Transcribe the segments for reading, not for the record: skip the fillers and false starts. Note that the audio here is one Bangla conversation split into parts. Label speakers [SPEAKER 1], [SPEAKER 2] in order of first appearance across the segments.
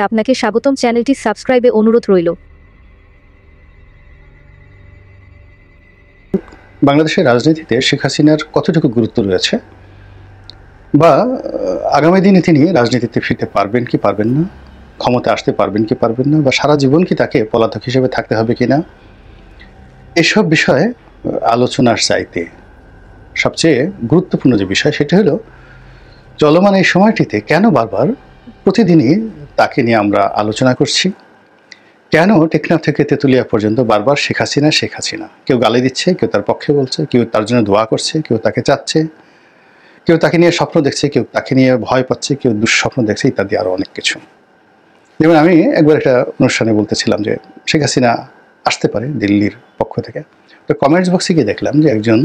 [SPEAKER 1] আপনাকে স্বাগতম। চ্যানেলটি সাবস্ক্রাইবে অনুরোধ রইল।
[SPEAKER 2] বাংলাদেশের রাজনীতিতে শেখ হাসিনার কতটুকু গুরুত্ব রয়েছে বা আগামী দিনে তিনি রাজনীতিতে ফিরতে পারবেন কি পারবেন না, ক্ষমতা আসতে পারবেন কি পারবেন না, বা সারা জীবন কি তাকে পলাতক হিসেবে থাকতে হবে কিনা, এসব বিষয়ে আলোচনার চাইতে সবচেয়ে গুরুত্বপূর্ণ যে বিষয় সেটা হলো চলমান এই সময়টিতে কেন বারবার প্রতিদিনই তাকে নিয়ে আমরা আলোচনা করছি, কেন টেকনাফ থেকে তেঁতুলিয়া পর্যন্ত বারবার শেখ হাসিনা শেখ হাসিনা, কেউ গালি দিচ্ছে, কেউ তার পক্ষে বলছে, কেউ তার জন্য দোয়া করছে, কেউ তাকে চাচ্ছে, কেউ তাকে নিয়ে স্বপ্ন দেখছে, কেউ তাকে নিয়ে ভয় পাচ্ছে, কেউ দুঃস্বপ্ন দেখছে, ইত্যাদি আরও অনেক কিছু। যেমন আমি একবার একটা অনুষ্ঠানে বলতেছিলাম যে শেখ হাসিনা আসতে পারে দিল্লির পক্ষ থেকে, তো কমেন্টস বক্সে গিয়ে দেখলাম যে একজন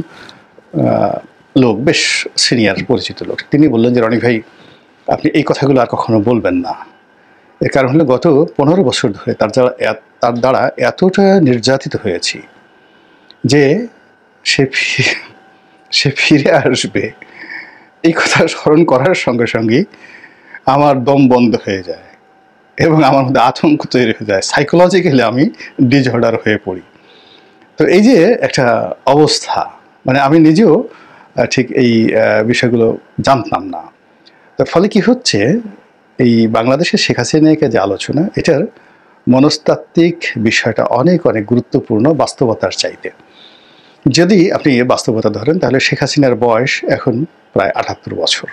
[SPEAKER 2] লোক, বেশ সিনিয়র পরিচিত লোক, তিনি বললেন যে রনি ভাই আপনি এই কথাগুলো আর কখনো বলবেন না। এর কারণ হলো গত 15 বছর ধরে তার দ্বারা এতটা নির্যাতিত হয়েছি যে সে ফিরে আসবে এই কথা স্মরণ করার সঙ্গে সঙ্গেই আমার দম বন্ধ হয়ে যায় এবং আমার মধ্যে আতঙ্ক তৈরি হয়ে যায়, সাইকোলজিক্যালি আমি ডিসঅর্ডার হয়ে পড়ি। তো এই যে একটা অবস্থা, মানে আমি নিজেও ঠিক এই বিষয়গুলো জানতাম না। তার ফলে কি হচ্ছে, এই বাংলাদেশের শেখ হাসিনাকে যে আলোচনা, এটার মনস্তাত্ত্বিক বিষয়টা অনেক অনেক গুরুত্বপূর্ণ বাস্তবতার চাইতে। যদি আপনি বাস্তবতা ধরেন তাহলে শেখ হাসিনার বয়স এখন প্রায় 78 বছর।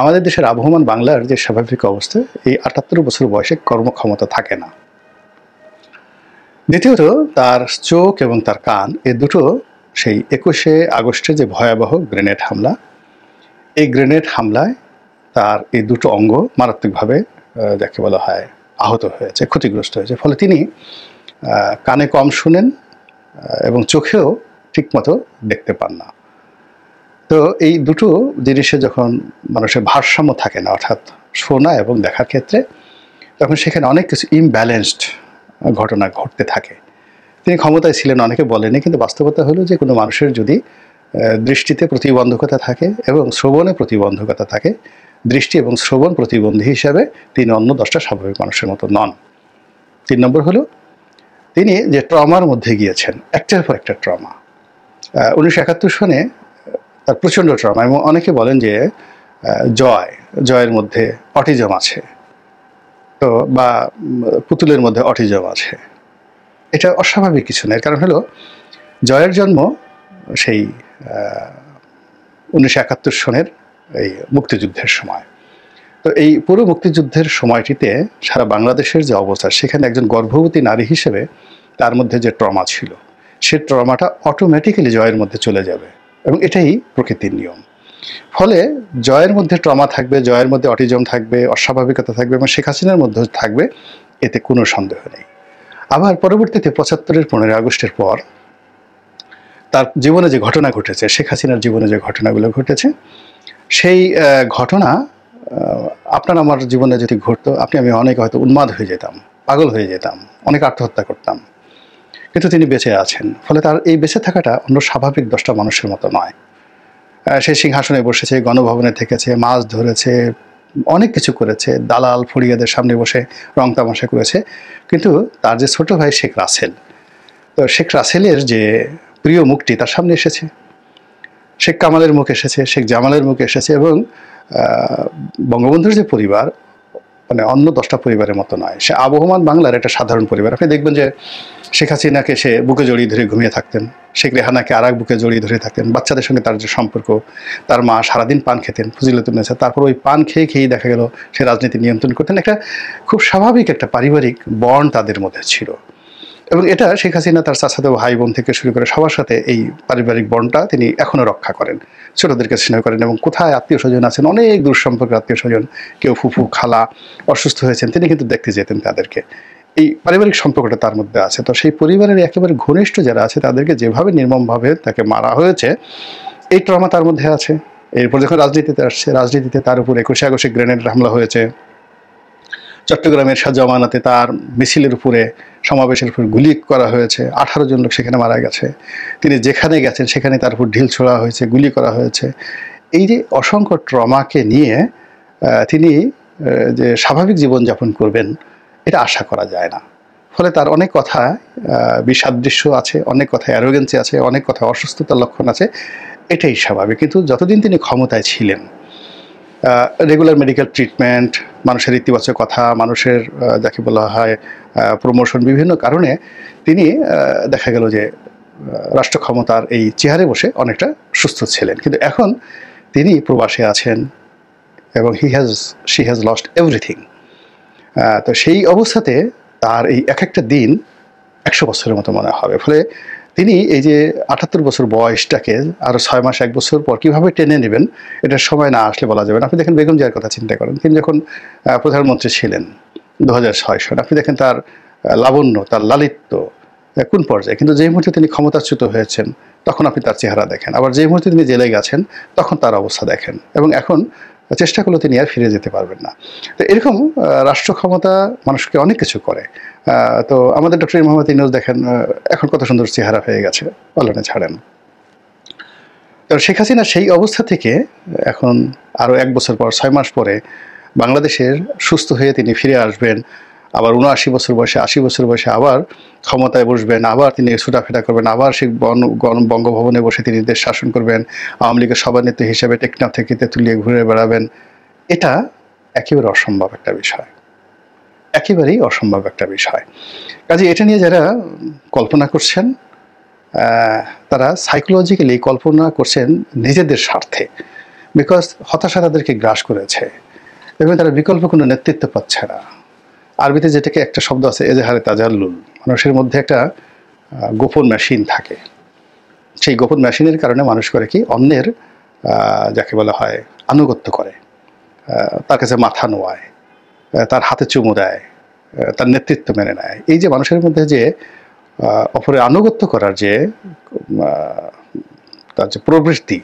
[SPEAKER 2] আমাদের দেশের আবহমান বাংলার যে স্বাভাবিক অবস্থা, এই 78 বছর বয়সে কর্মক্ষমতা থাকে না। দ্বিতীয়ত তার চোখ এবং তার কান, এ দুটো সেই 21শে আগস্টের যে ভয়াবহ গ্রেনেড হামলা, এই গ্রেনেড হামলায় তার এই দুটো অঙ্গ মারাত্মকভাবে যাকে বলা হয় আহত হয়েছে, ক্ষতিগ্রস্ত হয়েছে। ফলে তিনি কানে কম শুনেন এবং চোখেও ঠিকমতো দেখতে পান না। তো এই দুটো জিনিসে যখন মানুষের ভারসাম্য থাকে না, অর্থাৎ শোনা এবং দেখার ক্ষেত্রে, তখন সেখানে অনেক কিছু ইমব্যালেন্সড ঘটনা ঘটতে থাকে। তিনি ক্ষমতায় ছিলেন অনেকে বলেনি, কিন্তু বাস্তবতা হলো যে কোনো মানুষের যদি দৃষ্টিতে প্রতিবন্ধকতা থাকে এবং শ্রবণে প্রতিবন্ধকতা থাকে, দৃষ্টি এবং শ্রবণ প্রতিবন্ধী হিসাবে তিনি অন্য 10টা স্বাভাবিক মানুষের মতো নন। 3 নম্বর হলো তিনি যে ট্রমার মধ্যে গিয়েছেন, একটার পর একটা ট্রমা। 1971 সনে তার প্রচণ্ড ট্রমা, এবং অনেকে বলেন যে জয়ের মধ্যে অটিজম আছে, তো বা পুতুলের মধ্যে অটিজম আছে। এটা অস্বাভাবিক কিছু নয়, কারণ হলো জয়ের জন্ম সেই 1971 সনের এই মুক্তিযুদ্ধের সময়। তো এই পুরো মুক্তিযুদ্ধের সময়টিতে সারা বাংলাদেশের যে অবস্থা, সেখানে একজন গর্ভবতী নারী হিসেবে তার মধ্যে যে ট্রমা ছিল, সে ট্রমাটা অটোমেটিক্যালি জয়ের মধ্যে চলে যাবে, এবং এটাই প্রকৃতির নিয়ম। ফলে জয়ের মধ্যে ট্রমা থাকবে, জয়ের মধ্যে অটিজম থাকবে, অস্বাভাবিকতা থাকবে, এবং শেখ হাসিনার মধ্যে থাকবে, এতে কোনো সন্দেহ নেই। আবার পরবর্তীতে 75-এর 15 আগস্টের পর তার জীবনে যে ঘটনা ঘটেছে, শেখ হাসিনার জীবনে যে ঘটনাগুলো ঘটেছে, সেই ঘটনা আপনার আমার জীবনে যদি ঘটতো, আমি অনেক হয়তো উন্মাদ হয়ে যেতাম, পাগল হয়ে যেতাম, অনেক আত্মহত্যা করতাম। কিন্তু তিনি বেঁচে আছেন, ফলে তার এই বেঁচে থাকাটা অন্য স্বাভাবিক 10টা মানুষের মতো নয়। সে সিংহাসনে বসেছে, গণভবনে থেকেছে, মাছ ধরেছে, অনেক কিছু করেছে, দালাল ফড়িয়াদের সামনে বসে রং তামাশা করেছে। কিন্তু তার যে ছোট ভাই শেখ রাসেল, তো শেখ রাসেলের যে প্রিয় মুখটি তার সামনে এসেছে, শেখ কামালের মুখ এসেছে, শেখ জামালের মুখ এসেছে, এবং বঙ্গবন্ধুর যে পরিবার, মানে অন্য 10টা পরিবারের মতো নয়, সে আবহমান বাংলার একটা সাধারণ পরিবার। আপনি দেখবেন যে শেখ হাসিনাকে সে বুকে জড়িয়ে ধরে ঘুমিয়ে থাকতেন, শেখ রেহানাকে আর এক বুকে জড়িয়ে ধরে থাকতেন, বাচ্চাদের সঙ্গে তার যে সম্পর্ক, তার মা সারাদিন পান খেতেন, ফজিলতুন্নেছা, তারপর ওই পান খেয়েই দেখা গেল সে রাজনীতি নিয়ন্ত্রণ করতেন। একটা খুব স্বাভাবিক একটা পারিবারিক বন্ড তাদের মধ্যে ছিল, এবং এটা শেখ হাসিনা তার চাচাতো ভাই বোন থেকে শুরু করে সবার সাথে এই পারিবারিক বন্ডটা তিনি এখনও রক্ষা করেন, ছোটদেরকে স্নেহ করেন, এবং কোথায় আত্মীয় স্বজন আছেন, অনেক দূর সম্পর্কের আত্মীয় স্বজন, কেউ ফুফু খালা অসুস্থ হয়েছেন, তিনি কিন্তু দেখতে যেতেন তাদেরকে। এই পারিবারিক সম্পর্কটা তার মধ্যে আছে। তো সেই পরিবারের একেবারে ঘনিষ্ঠ যারা আছে তাদেরকে যেভাবে নির্মমভাবে তাকে মারা হয়েছে, এই ট্রমা তার মধ্যে আছে। এরপর যখন রাজনীতিতে আসছে, রাজনীতিতে তার উপর 21শে আগস্টে গ্রেনেড হামলা হয়েছে, চট্টগ্রামের শাহ জামানাতে তার মিছিলের উপরে, সমাবেশের উপর গুলি করা হয়েছে, 18 জন লোক সেখানে মারা গেছে। তিনি যেখানে গেছেন সেখানে তার উপর ঢিল ছোড়া হয়েছে, গুলি করা হয়েছে। এই যে অসংখ্য ট্রমাকে নিয়ে তিনি যে স্বাভাবিক জীবনযাপন করবেন এটা আশা করা যায় না। ফলে তার অনেক কথা বিসাদৃশ্য আছে, অনেক কথা অ্যারোগেন্সি আছে, অনেক কথা অসুস্থতার লক্ষণ আছে, এটাই স্বাভাবিক। কিন্তু যতদিন তিনি ক্ষমতায় ছিলেন, রেগুলার মেডিকেল ট্রিটমেন্ট, মানুষের ইতিবাচক কথা, মানুষের যাকে বলা হয় প্রমোশন, বিভিন্ন কারণে তিনি দেখা গেল যে রাষ্ট্র ক্ষমতার এই চেয়ারে বসে অনেকটা সুস্থ ছিলেন। কিন্তু এখন তিনি প্রবাসে আছেন এবং শি হ্যাজ লস্ট এভরিথিং। তো সেই অবস্থাতে তার এই এক একটা দিন 100 বছরের মতো মনে হবে। ফলে তিনি এই যে 78 বছর বয়সটাকে আরও 6 মাস 1 বছর পর কীভাবে টেনে নেবেন, এটার সময় না আসলে বলা যাবে না। আপনি দেখেন বেগম জিয়ার কথা চিন্তা করেন, তিনি যখন প্রধানমন্ত্রী ছিলেন 2006 সালে, আপনি দেখেন তার লাবণ্য, তার লালিত্য কোন পর্যায়ে। কিন্তু যেই মুহূর্তে তিনি ক্ষমতাচ্যুত হয়েছেন তখন আপনি তার চেহারা দেখেন, আবার যেই মুহূর্তে তিনি জেলে গেছেন তখন তার অবস্থা দেখেন, এবং এখন চেষ্টা করলে তিনি আর ফিরে যেতে পারবেন না। তো এরকম রাষ্ট্র ক্ষমতা মানুষকে অনেক কিছু করে। তো আমাদের ডক্টর মোহাম্মদ ইউনূস দেখেন এখন কত সুন্দর চেহারা হয়ে গেছে, অল্লানে ছাড়েন। তো শেখ হাসিনা সেই অবস্থা থেকে এখন আরও 1 বছর পর, 6 মাস পরে বাংলাদেশের সুস্থ হয়ে তিনি ফিরে আসবেন, আবার 79 বছর বয়সে, 80 বছর বয়সে আবার ক্ষমতায় বসবেন, আবার তিনি ছুটাফেরা করবেন, আবার সেই বঙ্গভবনে বসে তিনি দেশ শাসন করবেন, আওয়ামী লীগের সভানেত্রী হিসেবে টেকনাফ থেকে তেঁতুলিয়ে ঘুরে বেড়াবেন। এটা একেবারে অসম্ভব একটা বিষয়, একেবারেই অসম্ভব একটা বিষয়। কাজে এটা নিয়ে যারা কল্পনা করছেন, তারা সাইকোলজিক্যালি কল্পনা করছেন নিজেদের স্বার্থে, বিকজ হতাশা তাদেরকে গ্রাস করেছে এবং তারা বিকল্প কোনো নেতৃত্ব পাচ্ছে না। আরবিতে যেটাকে একটা শব্দ আছে, এজাহারে তাজাল্লুল, মানুষের মধ্যে একটা গোপন মেশিন থাকে। সেই গোপন মেশিনের কারণে মানুষ করে কি, অন্যের যাকে বলা হয় আনুগত্য করে, তার কাছে মাথা নোয়ায়, তার হাতে চুমু দেয়, তার নেতৃত্ব মেনে নেয়। এই যে মানুষের মধ্যে যে অপরের আনুগত্য করার যে তার যে প্রবৃত্তি,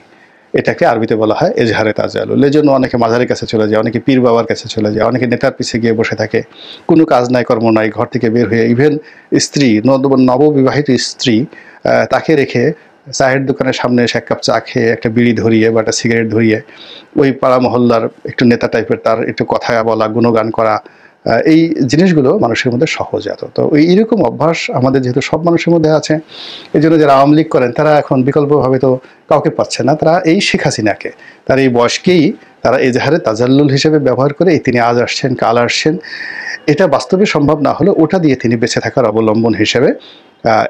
[SPEAKER 2] এটাকে আরবিতে বলা হয় এজহারে তাজাল্লুল। এই জন্য অনেকে মাজারের কাছে চলে যায়, অনেকে পীর বাবার কাছে চলে যায়, অনেকে নেতার পিছে গিয়ে বসে থাকে, কোনো কাজ নাই, কর্ম নাই, ঘর থেকে বের হয়ে, ইভেন স্ত্রী, নববিবাহিত স্ত্রী, তাকে রেখে চায়ের দোকানের সামনে এসে 1 কাপ চা খেয়ে, একটা বিড়ি ধরিয়ে বা একটা সিগারেট ধরিয়ে ওই পাড়া মহল্লার একটু নেতা টাইপের তার একটু কথা বলা, গুণগান করা, এই জিনিসগুলো মানুষের মধ্যে সহজাত। তো এইরকম অভ্যাস আমাদের যেহেতু সব মানুষের মধ্যে আছে, এই জন্য যারা আওয়ামী লীগ করেন তারা এখন বিকল্পভাবে তো কাউকে পাচ্ছে না, তারা এই শেখ হাসিনাকে, তার এই বয়সকেই তারা এজাহারে তাজাল্লুল হিসেবে ব্যবহার করে, তিনি আজ আসছেন, কাল আসছেন, এটা বাস্তবে সম্ভব না হলে ওটা দিয়ে তিনি বেঁচে থাকার অবলম্বন হিসেবে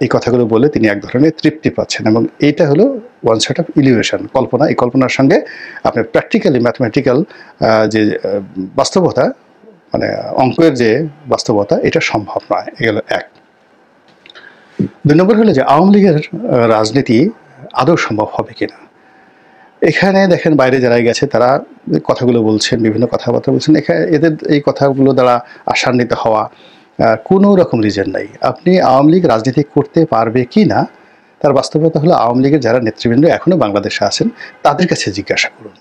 [SPEAKER 2] এই কথাগুলো বলে তিনি এক ধরনের তৃপ্তি পাচ্ছেন। এবং এইটা হলো ওয়ান সেট অফ ইলিউশন, কল্পনা। এই কল্পনার সঙ্গে আপনার প্র্যাকটিক্যালি ম্যাথমেটিক্যাল যে বাস্তবতা, মানে অঙ্কের যে বাস্তবতা, এটা সম্ভব নয়। এগুলো 1। 2 নম্বর হলো যে আওয়ামী লীগের রাজনীতি আদৌ সম্ভব হবে কিনা। এখানে দেখেন বাইরে যারা গেছে তারা কথাগুলো বলছেন, বিভিন্ন কথাবার্তা বলছেন, এখানে এদের এই কথাগুলো দ্বারা আশান্বিত হওয়া কোনো রকম রিজন নাই। আপনি আওয়ামী লীগ রাজনীতি করতে পারবে কি না, তার বাস্তবতা হলো আওয়ামী লীগের যারা নেতৃবৃন্দ এখনও বাংলাদেশে আছেন তাদের কাছে জিজ্ঞাসা করুন।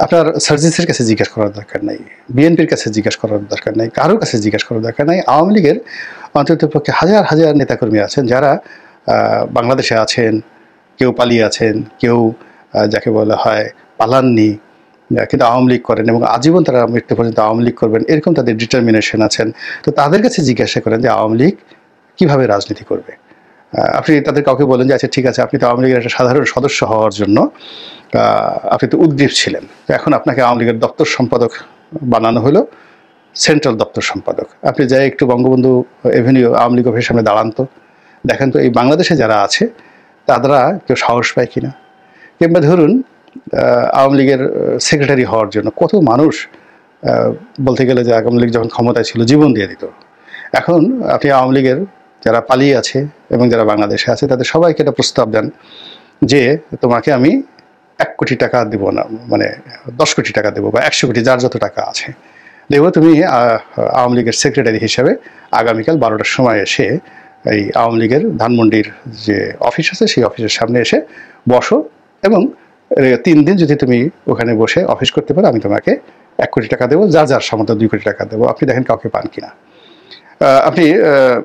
[SPEAKER 2] আপনার সার্জিসের কাছে জিজ্ঞাসা করার দরকার নাই, বিএনপির কাছে জিজ্ঞাসা করার দরকার নাই, কারোর কাছে জিজ্ঞাসা করার দরকার নাই। আওয়ামী লীগের অন্ততপক্ষে হাজার হাজার নেতাকর্মী আছেন যারা বাংলাদেশে আছেন, কেউ পালিয়ে আছেন, কেউ যাকে বলা হয় পালাননি, কিন্তু আওয়ামী লীগ করেন এবং আজীবন তারা মৃত্যু পর্যন্ত আওয়ামী লীগ করবেন, এরকম তাদের ডিটারমিনেশন আছেন। তো তাদের কাছে জিজ্ঞাসা করেন যে আওয়ামী লীগ কীভাবে রাজনীতি করবে। আপনি তাদের কাউকে বলেন যে আচ্ছা ঠিক আছে, আপনি তো আওয়ামী লীগের একটা সাধারণ সদস্য হওয়ার জন্য আপনি তো উদ্গ্রীব ছিলেন, এখন আপনাকে আওয়ামী লীগের দপ্তর সম্পাদক বানানো হলো, সেন্ট্রাল দপ্তর সম্পাদক। আপনি যাই একটু বঙ্গবন্ধু এভিনিউ আওয়ামী লীগ অফিসের সামনে দাঁড়ান তো, দেখেন তো এই বাংলাদেশে যারা আছে তারা কেউ সাহস পায় কিনা। কিংবা ধরুন আওয়ামী লীগের সেক্রেটারি হওয়ার জন্য কত মানুষ বলতে গেলে যে আওয়ামী লীগ যখন ক্ষমতায় ছিল জীবন দিয়ে দিত। এখন আপনি আওয়ামী লীগের যারা পালিয়ে আছে এবং যারা বাংলাদেশে আছে তাদের সবাইকে একটা প্রস্তাব দেন যে তোমাকে আমি 1 কোটি টাকা দেবো না, মানে 10 কোটি টাকা দেবো বা 100 কোটি, যার যত টাকা আছে দেবো, তুমি আওয়ামী লীগের সেক্রেটারি হিসেবে আগামীকাল 12টার সময় এসে এই আওয়ামী লীগের ধানমন্ডির যে অফিস আছে সেই অফিসের সামনে এসে বসো, এবং 3 দিন যদি তুমি ওখানে বসে অফিস করতে পারো আমি তোমাকে 1 কোটি টাকা দেবো, যার যার সামর্থ্য 2 কোটি টাকা দেবো। আপনি দেখেন কাউকে পান কিনা। আপনি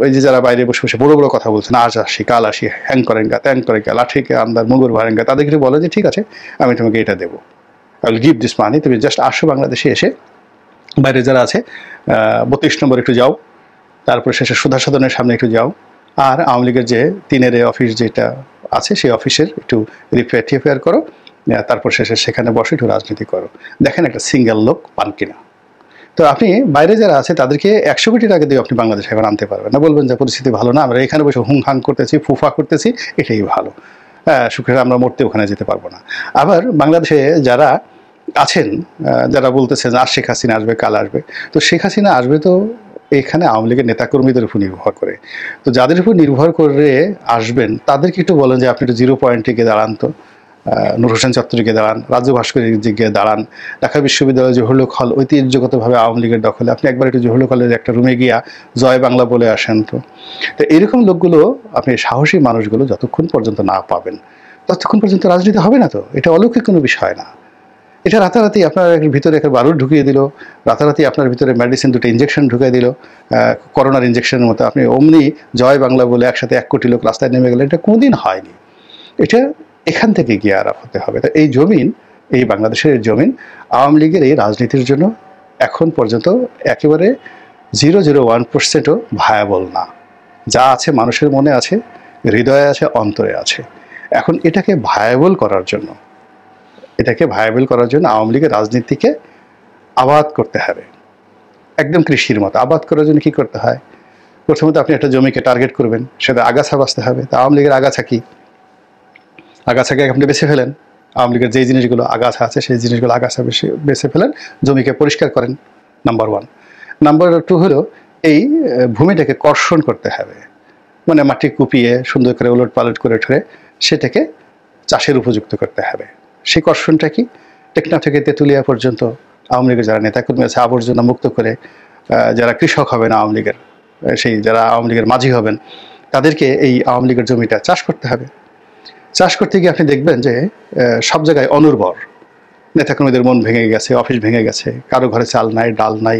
[SPEAKER 2] এই যে যারা বাইরে বসে বসে বড় বড় কথা বলছেন, আজ আসি কাল আসি, হ্যাং করেঙ্গা ত্যাং করেঙ্গা লাঠিকে আন্দার মুগুর ভারেঙ্গা, তাদেরকে বলে যে ঠিক আছে আমি তোমাকে এটা দেবো, আই উইল গিভ দিস মানি, তুমি জাস্ট আসো বাংলাদেশে, এসে বাইরে যারা আছে 32 নম্বর একটু যাও, তারপরে শেষে সুধা সদনের সামনে একটু যাও, আর আওয়ামী লীগের যে 3-এর অফিস যেটা আছে সেই অফিসের একটু রিপেয়ার করো, তারপর শেষে সেখানে বসে একটু রাজনীতি করো, দেখেন একটা সিঙ্গেল লোক পান কিনা। তো আপনি বাইরে যারা আছে তাদেরকে 100 কোটি টাকা দিয়ে আপনি বাংলাদেশে এখন আনতে পারবেন না, বলবেন যে পরিস্থিতি ভালো না, আমরা এখানে বসে হুং হাং করতেছি, ফুফা করতেছি, এটাই ভালো, সুখে আমরা মরতে ওখানে যেতে পারবো না। আবার বাংলাদেশে যারা আছেন, যারা বলতেছে যে আর শেখ হাসিনা আসবে, কাল আসবে, তো শেখ হাসিনা আসবে তো এখানে আওয়ামী লীগের নেতাকর্মীদের উপর নির্ভর করে। তো যাদের উপর নির্ভর করে আসবেন তাদেরকে একটু বলেন যে আপনি একটু 0 পয়েন্টে গিয়ে দাঁড়ান, তো নূর হোসেন চত্বরে গিয়ে দাঁড়ান, রাজ্য ভাস্করের গিয়ে দাঁড়ান, ঢাকা বিশ্ববিদ্যালয় জহুরুল হল ঐতিহ্যগতভাবে আওয়ামী লীগের দখলে, আপনি একবার একটু জহুরুল হলের একটা রুমে গিয়া জয় বাংলা বলে আসেন। তো এইরকম লোকগুলো, আপনি সাহসী মানুষগুলো যতক্ষণ পর্যন্ত না পাবেন ততক্ষণ পর্যন্ত রাজনীতি হবে না। তো এটা অলৌকিক কোনো বিষয় না, এটা রাতারাতি আপনার ভিতরে একটা বারুদ ঢুকিয়ে দিল, রাতারাতি আপনার ভিতরে মেডিসিন 2টা ইঞ্জেকশন ঢুকিয়ে দিল, করোনার ইঞ্জেকশনের মতো, আপনি অমনি জয় বাংলা বলে একসাথে 1 কোটি লোক রাস্তায় নেমে গেলেন, এটা কোনোদিন হয়নি। এটা এখান থেকে গিয়ে আরম্ভ হতে হবে। তো এই জমিন, এই বাংলাদেশের জমিন আওয়ামী লীগের এই রাজনীতির জন্য এখন পর্যন্ত একেবারে 0.01%ও ভায়াবল না। যা আছে মানুষের মনে আছে, হৃদয়ে আছে, অন্তরে আছে। এখন এটাকে ভায়াবল করার জন্য আওয়ামী লীগের রাজনীতিকে আবাদ করতে হবে, একদম কৃষির মতো। আবাদ করার জন্য কি করতে হয়? প্রথমত আপনি একটা জমিকে টার্গেট করবেন, সেটা আগাছা বাঁচতে হবে। তা আওয়ামী লীগের আগাছা কি? আগাছাকে আপনি বেছে ফেলেন, আওয়ামী লীগের যেই জিনিসগুলো আগাছা আছে সেই জিনিসগুলো আগাছা বেছে ফেলেন, জমিকে পরিষ্কার করেন, নাম্বার 1। নাম্বার 2 হলো এই ভূমিটাকে কর্ষণ করতে হবে, মানে মাটি কুপিয়ে সুন্দর করে উলট পালট করে ঠরে সেটাকে চাষের উপযুক্ত করতে হবে। সেই কর্ষণটা কি? টেকনাফ থেকে তেঁতুলিয়া পর্যন্ত আওয়ামী লীগের যারা নেতাকর্মী আছে আবর্জনা মুক্ত করে, যারা কৃষক হবেন আওয়ামী লীগের, সেই যারা আওয়ামী লীগের মাঝি হবেন, তাদেরকে এই আওয়ামী লীগের জমিটা চাষ করতে হবে। চাষ করতে গিয়ে আপনি দেখবেন যে সব জায়গায় অনুর্বর, নেতাকর্মীদের মন ভেঙে গেছে, অফিস ভেঙে গেছে, কারো ঘরে চাল নাই, ডাল নাই,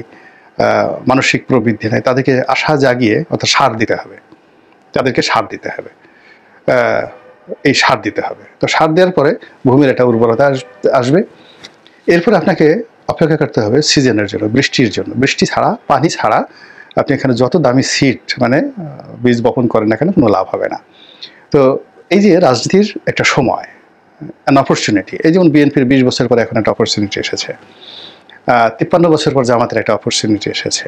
[SPEAKER 2] মানসিক প্রবৃদ্ধি নাই, তাদেরকে আশা জাগিয়ে অর্থাৎ সার দিতে হবে, তাদেরকে সার দিতে হবে, এই সার দিতে হবে। তো সার দেওয়ার পরে ভূমির একটা উর্বরতা আসবে। এরপর আপনাকে অপেক্ষা করতে হবে সিজনের জন্য, বৃষ্টির জন্য। বৃষ্টি ছাড়া, পানি ছাড়া আপনি এখানে যত দামি সিড মানে বীজ বপন করেন না কেন, কোনো লাভ হবে না। তো এই যে রাজনীতির একটা সময়, অ্যান অপরচুনিটি, এই যেমন বিএনপির 20 বছর পরে এখন একটা অপরচুনিটি এসেছে, 53 বছর পর জামাতের একটা অপরচুনিটি এসেছে,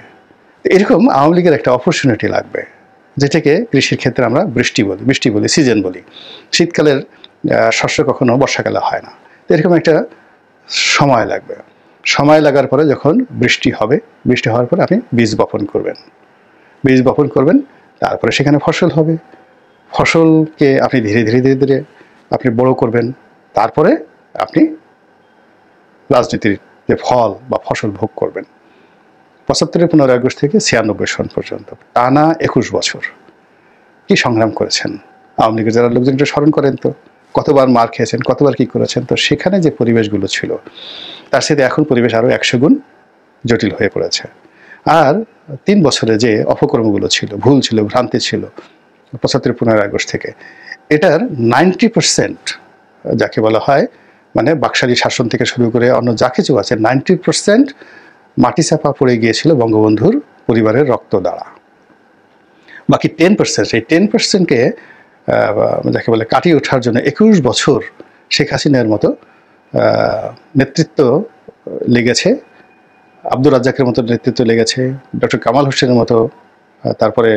[SPEAKER 2] এরকম আওয়ামী লীগের একটা অপরচুনিটি লাগবে, যেটাকে কৃষির ক্ষেত্রে আমরা বৃষ্টি বলি, সিজন বলি। শীতকালের শস্য কখনো বর্ষাকালে হয় না, তো এরকম একটা সময় লাগবে। সময় লাগার পরে যখন বৃষ্টি হবে, বৃষ্টি হওয়ার পরে আপনি বীজ বপন করবেন, তারপরে সেখানে ফসল হবে। ফসলকে আপনি ধীরে ধীরে আপনি বড় করবেন, তারপরে আপনি রাজনীতির যে ফল বা ফসল ভোগ করবেন। 75-এর 15 আগস্ট থেকে 96 সন পর্যন্ত টানা 21 বছর কি সংগ্রাম করেছেন আওয়ামী লীগের যারা লোকজন, একটু স্মরণ করেন তো, কতবার মার খেয়েছেন, কতবার কি করেছেন। তো সেখানে যে পরিবেশগুলো ছিল তার সাথে এখন পরিবেশ আরও 100 গুণ জটিল হয়ে পড়েছে। আর 3 বছরে যে অপকর্মগুলো ছিল, ভুল ছিল, ভ্রান্তি ছিল 75-15 আগস্ট থেকে, এটার 90% যাকে বলা হয় মানে বাকশালী শাসন থেকে শুরু করে অন্য যা কিছু আছে 90% মাটি চাপা পড়ে গিয়েছিল বঙ্গবন্ধুর পরিবারের রক্ত দ্বারা। বাকি 10%, সেই 10%কে যাকে বলে কাটিয়ে ওঠার জন্য 21 বছর শেখ হাসিনার মতো নেতৃত্ব লেগেছে, আব্দুর রাজ্জাকের মতো নেতৃত্ব লেগেছে, ডক্টর কামাল হোসেনের মতো, তারপরে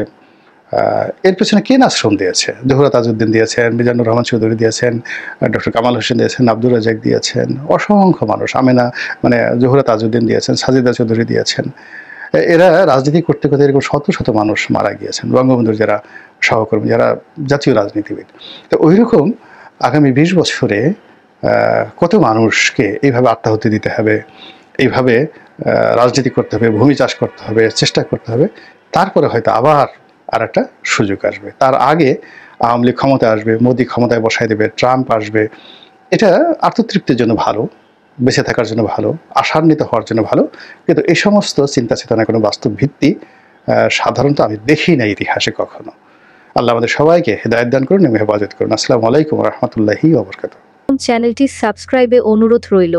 [SPEAKER 2] এর পেছনে কে আশ্রম দিয়েছে? জহুরা তাজউদ্দিন দিয়েছেন, মিজানুর রহমান চৌধুরী দিয়েছেন, ডক্টর কামাল হোসেন দিয়েছেন, আব্দুর রাজ্জাক দিয়েছেন, অসংখ্য মানুষ, আমেনা মানে জহুরা তাজউদ্দিন দিয়েছেন, সাজিদা চৌধুরী দিয়েছেন। এরা রাজনীতি করতে করতে এরকম শত শত মানুষ মারা গিয়েছেন, বঙ্গবন্ধুর যারা সহকর্মী, যারা জাতীয় রাজনীতিবিদ। তো ওই রকম আগামী 20 বছরে কত মানুষকে এইভাবে আত্মাহুতি দিতে হবে, এইভাবে রাজনীতি করতে হবে, ভূমি চাষ করতে হবে, চেষ্টা করতে হবে, তারপরে হয়তো আবার আর একটা সুযোগ আসবে। তার আগে আওয়ামী লীগ ক্ষমতায় আসবে, মোদি ক্ষমতায় বসায় দেবে, ট্রাম্প আসবে। এটা আত্মতৃপ্তির জন্য ভালো, বেঁচে থাকার জন্য ভালো, আশান্বিত হওয়ার জন্য ভালো, কিন্তু এই সমস্ত চিন্তা চেতনার কোনো বাস্তব ভিত্তি সাধারণত আমি দেখি না ইতিহাসে কখনো। আল্লাহ আমাদের সবাইকে হেদায়েত দান করুন এবং হেফাজত করুন। আসসালামু আলাইকুম ওয়া রাহমাতুল্লাহি ওয়া বারাকাতুহু।
[SPEAKER 1] চ্যানেলটি সাবস্ক্রাইবে অনুরোধ রইল।